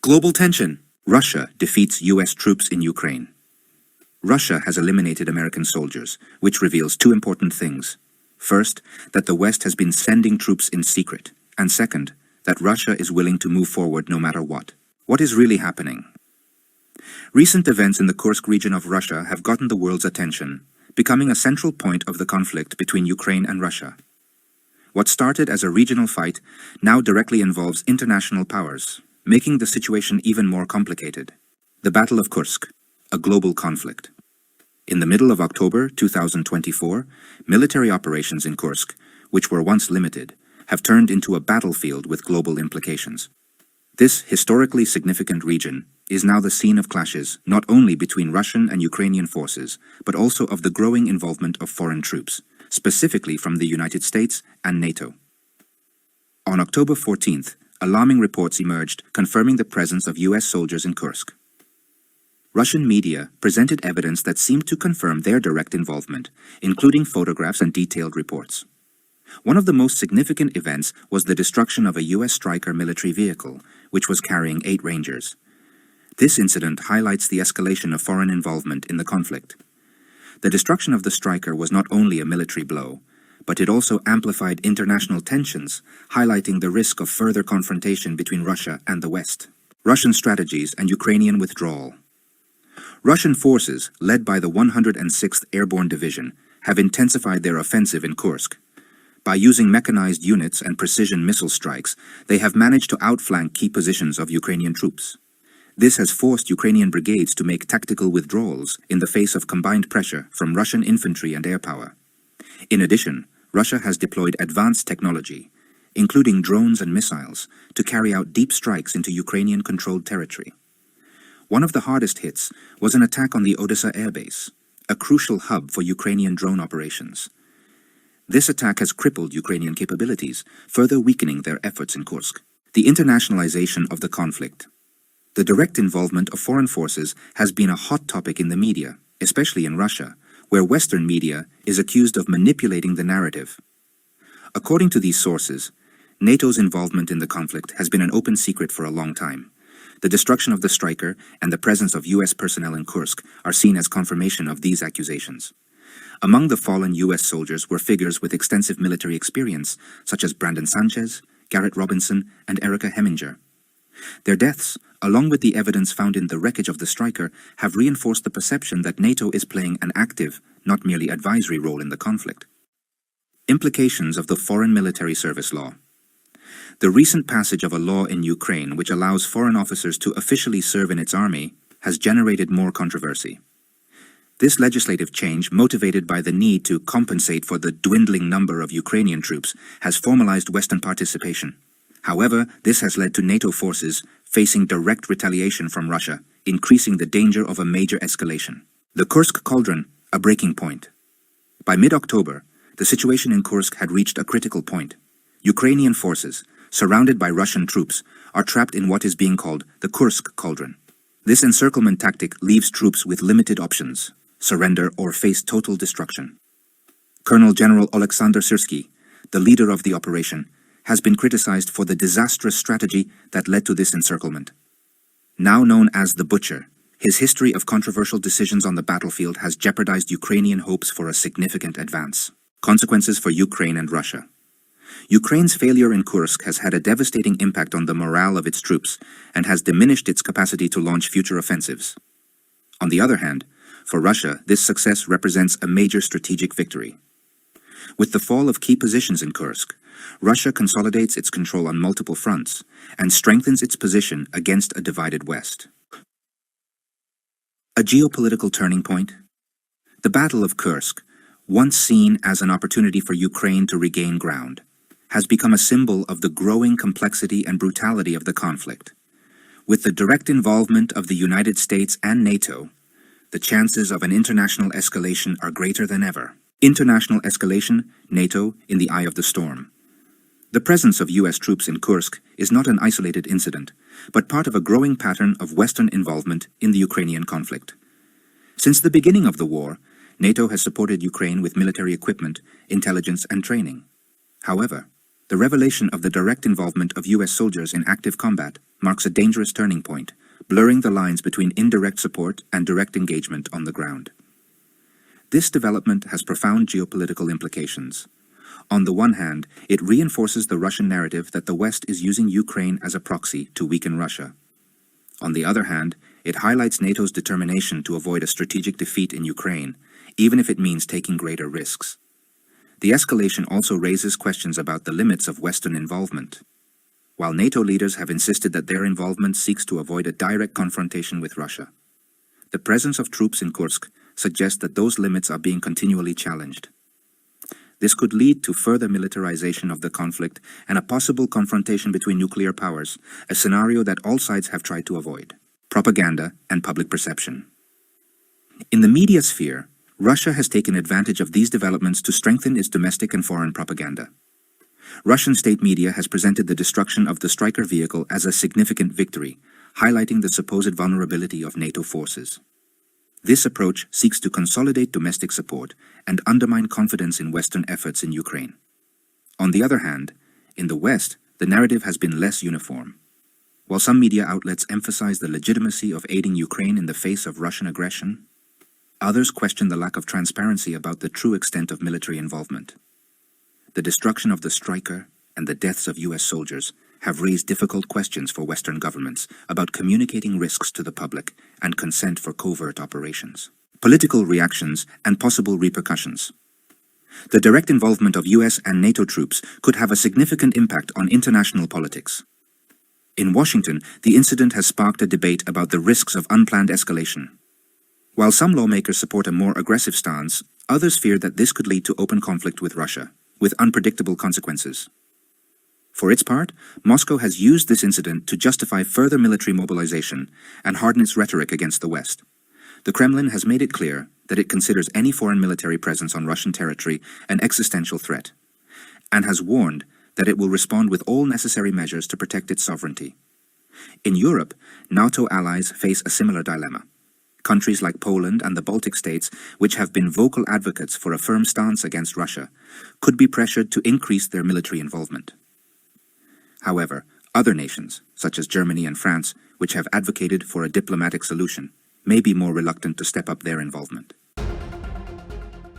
Global tension. Russia defeats U.S. troops in Ukraine. Russia has eliminated American soldiers, which reveals two important things. First, that the West has been sending troops in secret, and second, that Russia is willing to move forward no matter what. What is really happening? Recent events in the Kursk region of Russia have gotten the world's attention, becoming a central point of the conflict between Ukraine and Russia. What started as a regional fight now directly involves international powers, making the situation even more complicated. The Battle of Kursk, a global conflict. In the middle of October 2024, military operations in Kursk, which were once limited, have turned into a battlefield with global implications. This historically significant region is now the scene of clashes not only between Russian and Ukrainian forces, but also of the growing involvement of foreign troops, specifically from the United States and NATO. On October 14th, alarming reports emerged confirming the presence of US soldiers in Kursk. Russian media presented evidence that seemed to confirm their direct involvement, including photographs and detailed reports. One of the most significant events was the destruction of a US Stryker military vehicle, which was carrying 8 Rangers. This incident highlights the escalation of foreign involvement in the conflict. The destruction of the Stryker was not only a military blow, but it also amplified international tensions, highlighting the risk of further confrontation between Russia and the West. Russian strategies and Ukrainian withdrawal. Russian forces, led by the 106th Airborne Division, have intensified their offensive in Kursk. By using mechanized units and precision missile strikes, they have managed to outflank key positions of Ukrainian troops. This has forced Ukrainian brigades to make tactical withdrawals in the face of combined pressure from Russian infantry and air power. In addition, Russia has deployed advanced technology, including drones and missiles, to carry out deep strikes into Ukrainian-controlled territory. One of the hardest hits was an attack on the Odessa airbase, a crucial hub for Ukrainian drone operations. This attack has crippled Ukrainian capabilities, further weakening their efforts in Kursk. The internationalization of the conflict. The direct involvement of foreign forces has been a hot topic in the media, especially in Russia, where Western media is accused of manipulating the narrative. According to these sources, NATO's involvement in the conflict has been an open secret for a long time. The destruction of the Stryker and the presence of US personnel in Kursk are seen as confirmation of these accusations. Among the fallen US soldiers were figures with extensive military experience, such as Brandon Sanchez, Garrett Robinson, and Erica Heminger. Their deaths, along with the evidence found in the wreckage of the Stryker, have reinforced the perception that NATO is playing an active, not merely advisory role in the conflict. Implications of the Foreign Military Service Law. The recent passage of a law in Ukraine which allows foreign officers to officially serve in its army has generated more controversy. This legislative change, motivated by the need to compensate for the dwindling number of Ukrainian troops, has formalized Western participation. However, this has led to NATO forces facing direct retaliation from Russia, increasing the danger of a major escalation. The Kursk cauldron, a breaking point. By mid-October, the situation in Kursk had reached a critical point. Ukrainian forces, surrounded by Russian troops, are trapped in what is being called the Kursk cauldron. This encirclement tactic leaves troops with limited options: surrender or face total destruction. Colonel General Alexander Syrsky, the leader of the operation, has been criticized for the disastrous strategy that led to this encirclement. Now known as the Butcher, his history of controversial decisions on the battlefield has jeopardized Ukrainian hopes for a significant advance. Consequences for Ukraine and Russia. Ukraine's failure in Kursk has had a devastating impact on the morale of its troops and has diminished its capacity to launch future offensives. On the other hand, for Russia, this success represents a major strategic victory. With the fall of key positions in Kursk, Russia consolidates its control on multiple fronts and strengthens its position against a divided West. A geopolitical turning point. The Battle of Kursk, once seen as an opportunity for Ukraine to regain ground, has become a symbol of the growing complexity and brutality of the conflict. With the direct involvement of the United States and NATO, the chances of an international escalation are greater than ever. International escalation, NATO in the eye of the storm. The presence of US troops in Kursk is not an isolated incident, but part of a growing pattern of Western involvement in the Ukrainian conflict. Since the beginning of the war, NATO has supported Ukraine with military equipment, intelligence, and training. However, The revelation of the direct involvement of US soldiers in active combat marks a dangerous turning point, blurring the lines between indirect support and direct engagement on the ground. This development has profound geopolitical implications. On the one hand, it reinforces the Russian narrative that the West is using Ukraine as a proxy to weaken Russia. On the other hand, it highlights NATO's determination to avoid a strategic defeat in Ukraine, even if it means taking greater risks. The escalation also raises questions about the limits of Western involvement. While NATO leaders have insisted that their involvement seeks to avoid a direct confrontation with Russia, the presence of troops in Kursk suggests that those limits are being continually challenged. This could lead to further militarization of the conflict and a possible confrontation between nuclear powers, a scenario that all sides have tried to avoid. Propaganda and public perception. In the media sphere, Russia has taken advantage of these developments to strengthen its domestic and foreign propaganda. Russian state media has presented the destruction of the Stryker vehicle as a significant victory, highlighting the supposed vulnerability of NATO forces. This approach seeks to consolidate domestic support and undermine confidence in Western efforts in Ukraine. On the other hand, in the West, the narrative has been less uniform. While some media outlets emphasize the legitimacy of aiding Ukraine in the face of Russian aggression, others question the lack of transparency about the true extent of military involvement. The destruction of the Stryker and the deaths of US soldiers have raised difficult questions for Western governments about communicating risks to the public and consent for covert operations. Political reactions and possible repercussions. The direct involvement of US and NATO troops could have a significant impact on international politics. In Washington, the incident has sparked a debate about the risks of unplanned escalation. While some lawmakers support a more aggressive stance, others fear that this could lead to open conflict with Russia, with unpredictable consequences. For its part, Moscow has used this incident to justify further military mobilization and harden its rhetoric against the West. The Kremlin has made it clear that it considers any foreign military presence on Russian territory an existential threat, and has warned that it will respond with all necessary measures to protect its sovereignty. In Europe, NATO allies face a similar dilemma. Countries like Poland and the Baltic states, which have been vocal advocates for a firm stance against Russia, could be pressured to increase their military involvement. However, other nations, such as Germany and France, which have advocated for a diplomatic solution, may be more reluctant to step up their involvement.